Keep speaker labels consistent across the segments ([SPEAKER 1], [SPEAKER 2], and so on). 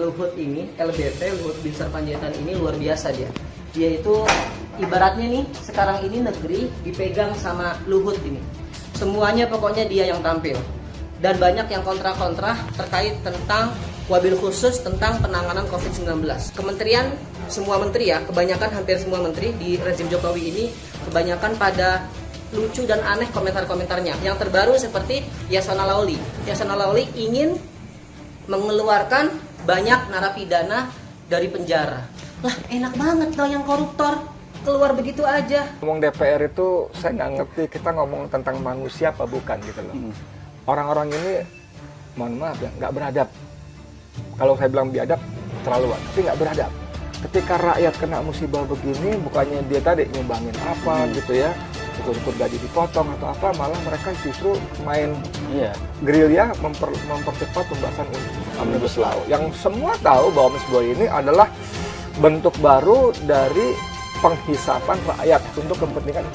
[SPEAKER 1] Luhut ini, LBP, Luhut Binsar Panjaitan ini luar biasa dia. Dia itu ibaratnya nih, sekarang ini negeri dipegang sama Luhut ini. Semuanya pokoknya dia yang tampil. Dan banyak yang kontra-kontra terkait tentang wabil khusus tentang penanganan COVID-19. Kementerian, semua menteri ya, kebanyakan hampir semua menteri di rezim Jokowi ini kebanyakan pada lucu dan aneh komentar-komentarnya. Yang terbaru seperti Yasona Lawli. Yasona Lawli ingin mengeluarkan banyak narapidana dari penjara. Lah enak banget dong yang koruptor keluar begitu aja.
[SPEAKER 2] Ngomong DPR itu saya nggak ngerti, kita ngomong tentang manusia apa bukan gitu loh. Orang-orang ini, mohon maaf ya, nggak beradab. Kalau saya bilang biadab, terlaluan, tapi nggak beradab. Ketika rakyat kena musibah begini, bukannya dia tadi nyumbangin apa gitu ya, ikut gaji dipotong atau apa, malah mereka justru main gerilya mempercepat pembahasan Omnibus Law. Yang semua tahu bahwa Omnibus Law ini adalah bentuk baru dari penghisapan rakyat untuk kepentingan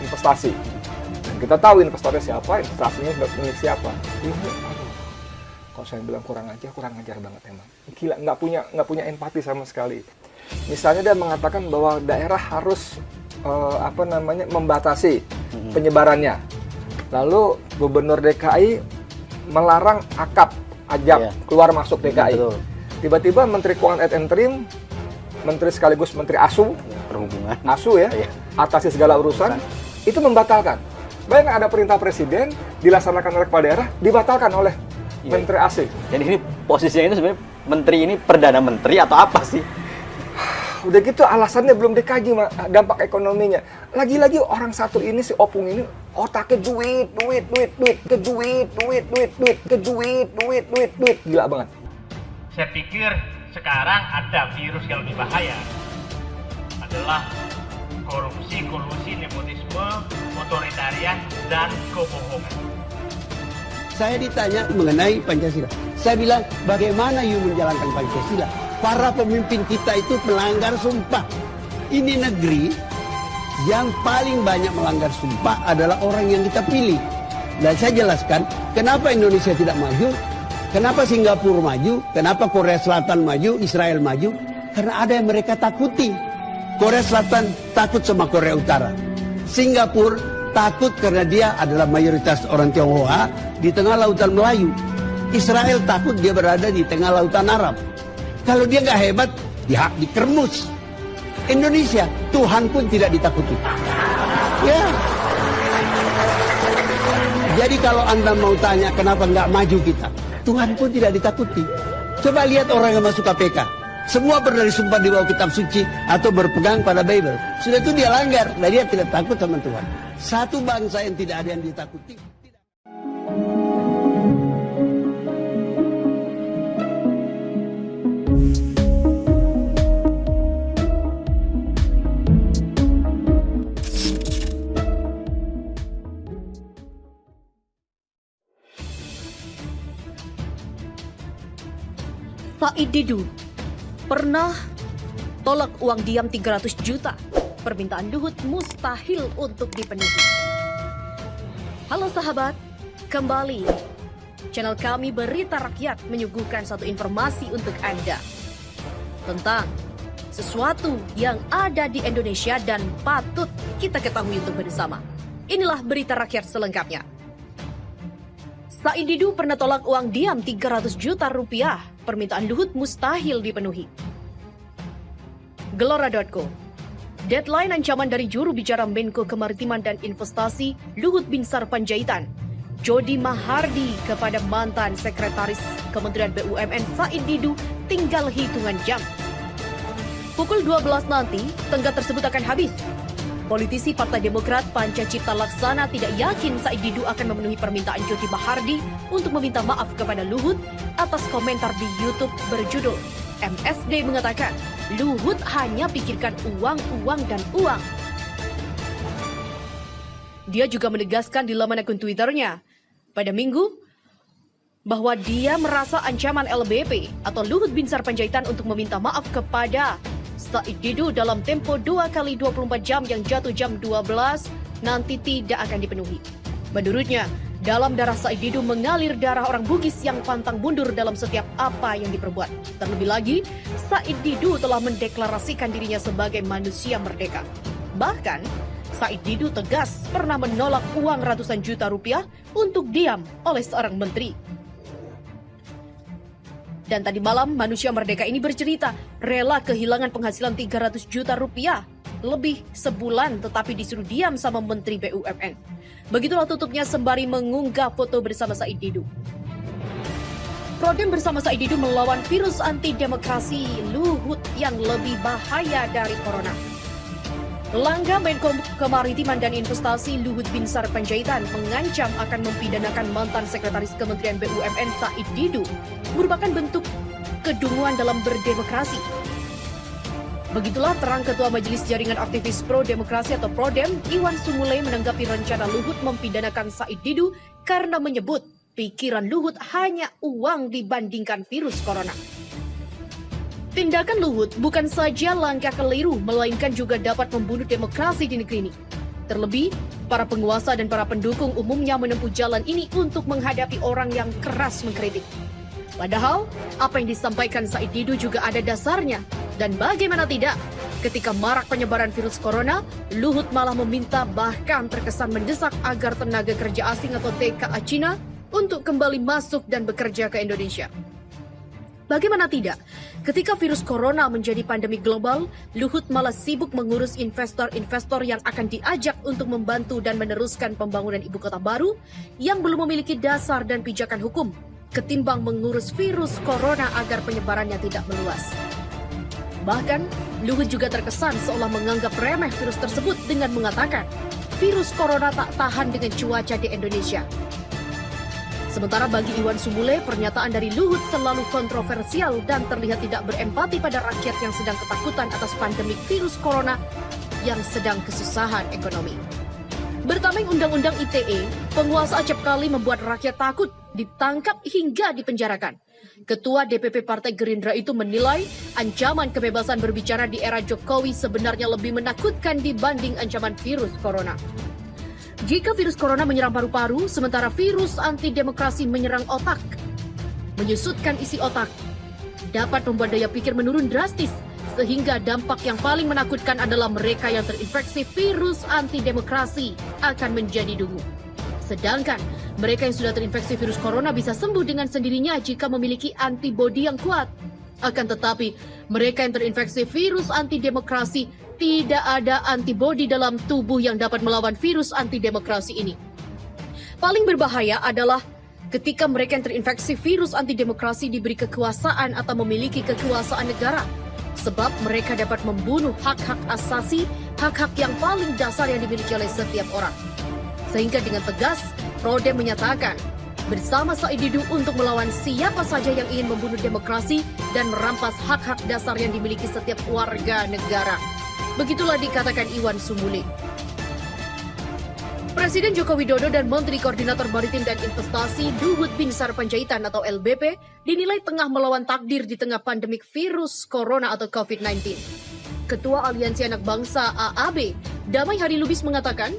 [SPEAKER 2] investasi. Dan kita tahu investornya siapa, investasinya milik siapa. Ini, kalau saya bilang kurang ajar banget emang. Gila, nggak punya empati sama sekali. Misalnya dia mengatakan bahwa daerah harus membatasi penyebarannya. Lalu Gubernur DKI melarang ajak keluar masuk DKI. Tiba-tiba Menteri Keuangan et interim, Menteri sekaligus Menteri ASU,
[SPEAKER 3] perhubungan,
[SPEAKER 2] ASU ya, atasi segala urusan, itu membatalkan. Bayangkan ada perintah presiden dilaksanakan oleh kepala daerah, dibatalkan oleh Menteri ASI.
[SPEAKER 3] Jadi ini posisinya itu sebenarnya menteri ini perdana menteri atau apa sih?
[SPEAKER 2] Udah gitu alasannya belum dikaji dampak ekonominya. Lagi-lagi orang satu ini, si Opung ini, otaknya duit. Gila banget.
[SPEAKER 4] Saya pikir sekarang ada virus yang lebih bahaya. Adalah korupsi, kolusi, nepotisme, otoritarian, dan kebohongan.
[SPEAKER 5] Saya ditanya mengenai Pancasila. Saya bilang, bagaimana you menjalankan Pancasila? Para pemimpin kita itu melanggar sumpah. Ini negeri yang paling banyak melanggar sumpah adalah orang yang kita pilih. Dan saya jelaskan, kenapa Indonesia tidak maju, kenapa Singapura maju, kenapa Korea Selatan maju, Israel maju. Karena ada yang mereka takuti. Korea Selatan takut sama Korea Utara. Singapura takut karena dia adalah mayoritas orang Tionghoa di tengah lautan Melayu. Israel takut dia berada di tengah lautan Arab. Kalau dia nggak hebat, dia dikermus. Indonesia, Tuhan pun tidak ditakuti. Ya. Jadi kalau Anda mau tanya kenapa nggak maju kita, Tuhan pun tidak ditakuti. Coba lihat orang yang masuk KPK. Semua berdari sumpah di bawah kitab suci atau berpegang pada Bible. Sudah itu dia langgar, dan dia tidak takut sama Tuhan. Satu bangsa yang tidak ada yang ditakuti.
[SPEAKER 6] Said Didu pernah tolak uang diam 300 juta. Permintaan Luhut mustahil untuk dipenuhi. Halo sahabat, kembali channel kami Berita Rakyat menyuguhkan satu informasi untuk Anda tentang sesuatu yang ada di Indonesia dan patut kita ketahui untuk bersama. Inilah Berita Rakyat selengkapnya. Said Didu pernah tolak uang diam 300 juta rupiah. Permintaan Luhut mustahil dipenuhi. Gelora.co. Deadline ancaman dari juru bicara Menko Kemaritiman dan Investasi Luhut Binsar Panjaitan, Jody Mahardi, kepada mantan Sekretaris Kementerian BUMN Said Didu tinggal hitungan jam. Pukul 12 nanti, tenggat tersebut akan habis. Politisi Partai Demokrat Panca Cipta Laksana tidak yakin Said Didu akan memenuhi permintaan Jody Mahardi untuk meminta maaf kepada Luhut atas komentar di YouTube berjudul MSD mengatakan Luhut hanya pikirkan uang, dan uang. Dia juga menegaskan di laman akun Twitternya pada Minggu bahwa dia merasa ancaman LBP atau Luhut Binsar Panjaitan untuk meminta maaf kepada Said Didu dalam tempo 2 kali 24 jam yang jatuh jam 12 nanti tidak akan dipenuhi. Menurutnya, Dalam darah Said Didu mengalir darah orang Bugis yang pantang mundur dalam setiap apa yang diperbuat. Terlebih lagi, Said Didu telah mendeklarasikan dirinya sebagai manusia merdeka. Bahkan, Said Didu tegas pernah menolak uang ratusan juta rupiah untuk diam oleh seorang menteri. Dan tadi malam, manusia merdeka ini bercerita rela kehilangan penghasilan 300 juta rupiah lebih sebulan tetapi disuruh diam sama Menteri BUMN. Begitulah tutupnya sembari mengunggah foto bersama Said Didu. Prodem bersama Said Didu melawan virus anti-demokrasi Luhut yang lebih bahaya dari corona. Langga Menko Kemaritiman dan Investasi Luhut Binsar Panjaitan mengancam akan mempidanakan mantan Sekretaris Kementerian BUMN Said Didu merupakan bentuk kedunguan dalam berdemokrasi. Begitulah terang Ketua Majelis Jaringan Aktivis Pro Demokrasi atau Prodem, Iwan Sumule menanggapi rencana Luhut mempidanakan Said Didu karena menyebut pikiran Luhut hanya uang dibandingkan virus corona. Tindakan Luhut bukan saja langkah keliru, melainkan juga dapat membunuh demokrasi di negeri ini. Terlebih, para penguasa dan para pendukung umumnya menempuh jalan ini untuk menghadapi orang yang keras mengkritik. Padahal, apa yang disampaikan Said Didu juga ada dasarnya. Dan bagaimana tidak, ketika marak penyebaran virus corona, Luhut malah meminta bahkan terkesan mendesak agar tenaga kerja asing atau TKA Cina untuk kembali masuk dan bekerja ke Indonesia. Bagaimana tidak, ketika virus corona menjadi pandemi global, Luhut malah sibuk mengurus investor-investor yang akan diajak untuk membantu dan meneruskan pembangunan ibu kota baru yang belum memiliki dasar dan pijakan hukum, ketimbang mengurus virus corona agar penyebarannya tidak meluas. Bahkan, Luhut juga terkesan seolah menganggap remeh virus tersebut dengan mengatakan, virus corona tak tahan dengan cuaca di Indonesia. Sementara bagi Iwan Sumule, pernyataan dari Luhut selalu kontroversial dan terlihat tidak berempati pada rakyat yang sedang ketakutan atas pandemik virus corona yang sedang kesusahan ekonomi. Bertameng Undang-Undang ITE, penguasa acapkali membuat rakyat takut, ditangkap hingga dipenjarakan. Ketua DPP Partai Gerindra itu menilai ancaman kebebasan berbicara di era Jokowi sebenarnya lebih menakutkan dibanding ancaman virus corona. Jika virus corona menyerang paru-paru, sementara virus anti-demokrasi menyerang otak, menyusutkan isi otak, dapat membuat daya pikir menurun drastis, sehingga dampak yang paling menakutkan adalah mereka yang terinfeksi virus anti-demokrasi akan menjadi dungu. Sedangkan mereka yang sudah terinfeksi virus corona bisa sembuh dengan sendirinya jika memiliki antibodi yang kuat. Akan tetapi, mereka yang terinfeksi virus anti-demokrasi tidak ada antibodi dalam tubuh yang dapat melawan virus anti-demokrasi ini. Paling berbahaya adalah ketika mereka yang terinfeksi virus anti-demokrasi diberi kekuasaan atau memiliki kekuasaan negara. Sebab mereka dapat membunuh hak-hak asasi, hak-hak yang paling dasar yang dimiliki oleh setiap orang. Sehingga dengan tegas, Prodem menyatakan bersama Said Didu untuk melawan siapa saja yang ingin membunuh demokrasi dan merampas hak-hak dasar yang dimiliki setiap warga negara. Begitulah dikatakan Iwan Sumule. Presiden Joko Widodo dan Menteri Koordinator Maritim dan Investasi Luhut Binsar Panjaitan atau LBP dinilai tengah melawan takdir di tengah pandemik virus corona atau COVID-19. Ketua Aliansi Anak Bangsa AAB, Damai Hari Lubis mengatakan,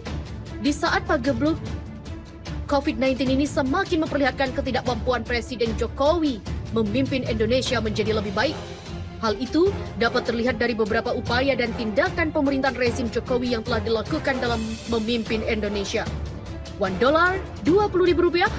[SPEAKER 6] di saat pagebluk COVID-19 ini semakin memperlihatkan ketidakmampuan Presiden Jokowi memimpin Indonesia menjadi lebih baik. Hal itu dapat terlihat dari beberapa upaya dan tindakan pemerintahan rezim Jokowi yang telah dilakukan dalam memimpin Indonesia. $1, Rp20.000,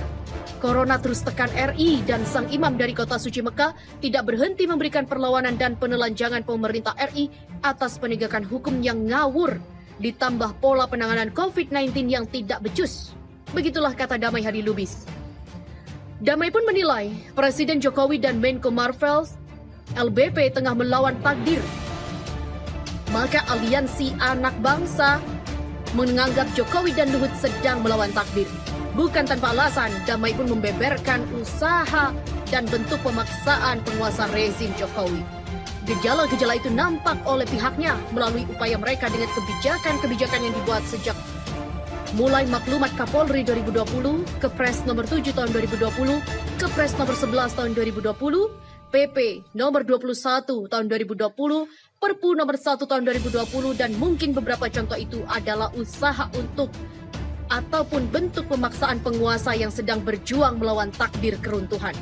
[SPEAKER 6] Corona terus tekan RI dan sang imam dari kota suci Mekah tidak berhenti memberikan perlawanan dan penelanjangan pemerintah RI atas penegakan hukum yang ngawur, ditambah pola penanganan COVID-19 yang tidak becus. Begitulah kata Damai Hari Lubis. Damai pun menilai Presiden Jokowi dan Menko Marvels LBP tengah melawan takdir. Maka Aliansi Anak Bangsa menganggap Jokowi dan Luhut sedang melawan takdir. Bukan tanpa alasan, Damai pun membeberkan usaha dan bentuk pemaksaan penguasa rezim Jokowi. Gejala-gejala itu nampak oleh pihaknya melalui upaya mereka dengan kebijakan-kebijakan yang dibuat sejak mulai Maklumat Kapolri 2020, Kepres nomor 7 tahun 2020, Kepres nomor 11 tahun 2020, PP nomor 21 tahun 2020, Perpu nomor 1 tahun 2020, dan mungkin beberapa contoh itu adalah usaha untuk ataupun bentuk pemaksaan penguasa yang sedang berjuang melawan takdir keruntuhan.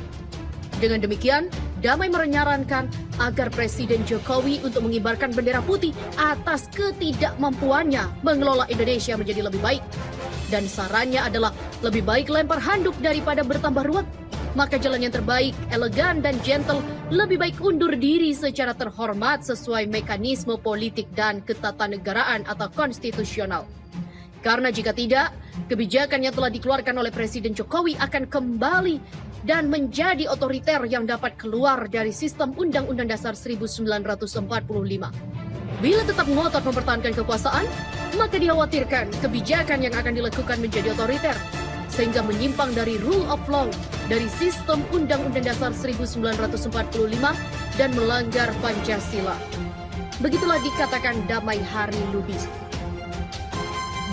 [SPEAKER 6] Dengan demikian, Damai menyarankan agar Presiden Jokowi untuk mengibarkan bendera putih atas ketidakmampuannya mengelola Indonesia menjadi lebih baik. Dan sarannya adalah lebih baik lempar handuk daripada bertambah ruwet. Maka jalan yang terbaik, elegan dan gentle, lebih baik undur diri secara terhormat sesuai mekanisme politik dan ketatanegaraan atau konstitusional. Karena jika tidak, kebijakan yang telah dikeluarkan oleh Presiden Jokowi akan kembali dan menjadi otoriter yang dapat keluar dari sistem Undang-Undang Dasar 1945. Bila tetap ngotot mempertahankan kekuasaan, maka dikhawatirkan kebijakan yang akan dilakukan menjadi otoriter, sehingga menyimpang dari rule of law, dari sistem Undang-Undang Dasar 1945 dan melanggar Pancasila. Begitulah dikatakan Damai Hari Lubis.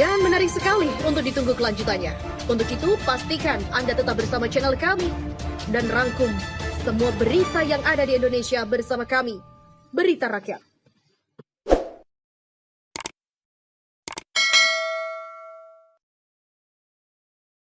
[SPEAKER 6] Dan menarik sekali untuk ditunggu kelanjutannya. Untuk itu, pastikan Anda tetap bersama channel kami dan rangkum semua berita yang ada di Indonesia bersama kami, Berita Rakyat.